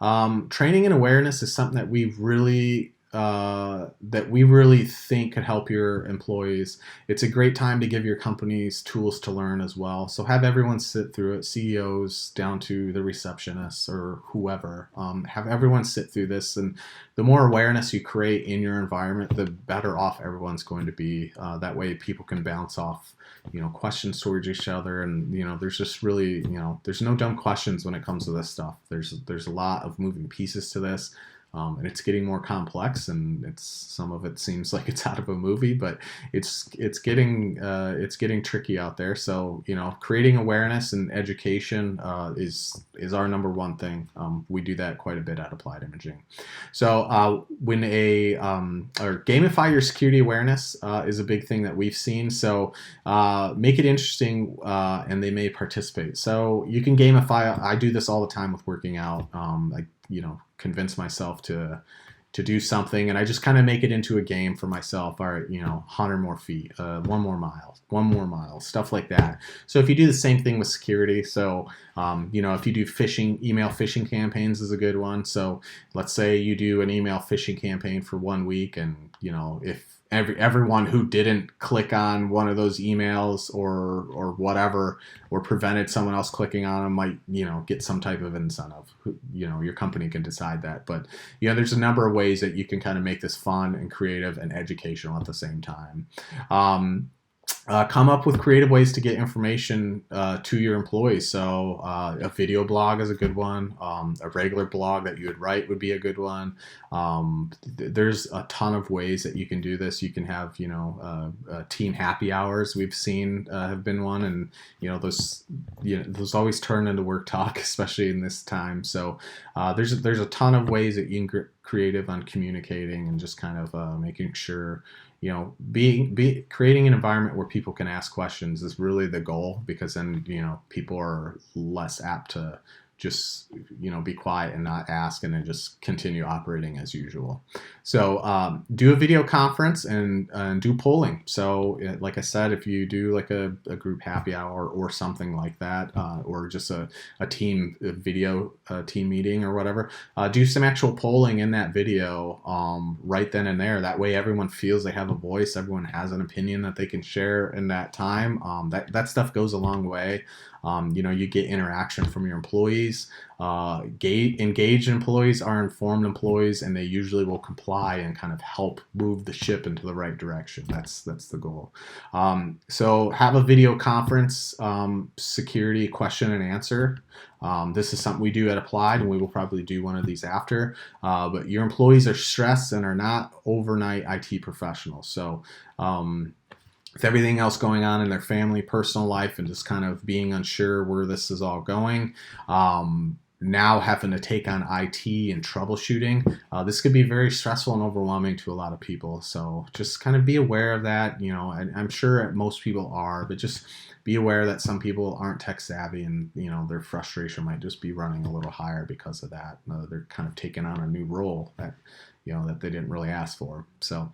Training and awareness is something that we really think could help your employees. It's a great time to give your companies tools to learn as well. So have everyone sit through it, CEOs down to the receptionists or whoever. Have everyone sit through this, and the more awareness you create in your environment, the better off everyone's going to be. That way, people can bounce off, questions towards each other, and there's just really, there's no dumb questions when it comes to this stuff. There's a lot of moving pieces to this. And it's getting more complex, and some of it seems like it's out of a movie, but it's getting tricky out there. So creating awareness and education is our number one thing. We do that quite a bit at Applied Imaging. So when or gamify your security awareness is a big thing that we've seen. So make it interesting, and they may participate. So you can gamify. I do this all the time with working out. Convince myself to do something, and I just kind of make it into a game for myself. All right, 100 more feet, one more mile, stuff like that. So if you do the same thing with security, so if you do email phishing campaigns is a good one. So let's say you do an email phishing campaign for 1 week, and if everyone who didn't click on one of those emails or whatever, or prevented someone else clicking on them, might get some type of incentive. Your company can decide that, but there's a number of ways that you can kind of make this fun and creative and educational at the same time. Come up with creative ways to get information to your employees. So a video blog is a good one. A regular blog that you would write would be a good one. There's a ton of ways that you can do this. You can have team happy hours. We've seen have been one, and those always turn into work talk, especially in this time. So there's a ton of ways that you can creative on communicating and just kind of making sure creating an environment where people can ask questions is really the goal, because then people are less apt to just be quiet and not ask, and then just continue operating as usual. So do a video conference and do polling. So like I said, if you do like a group happy hour or something like that, or just a team video team meeting or whatever, do some actual polling in that video right then and there. That way everyone feels they have a voice, everyone has an opinion that they can share in that time. That stuff goes a long way. You get interaction from your employees. Engaged employees are informed employees, and they usually will comply and kind of help move the ship into the right direction. That's the goal. So have a video conference, security question and answer. This is something we do at Applied, and we will probably do one of these after. But your employees are stressed and are not overnight IT professionals. So with everything else going on in their family, personal life, and just kind of being unsure where this is all going, now having to take on IT and troubleshooting, this could be very stressful and overwhelming to a lot of people. So just kind of be aware of that. I'm sure most people are, but just be aware that some people aren't tech savvy, and their frustration might just be running a little higher because of that. They're kind of taking on a new role that that they didn't really ask for. So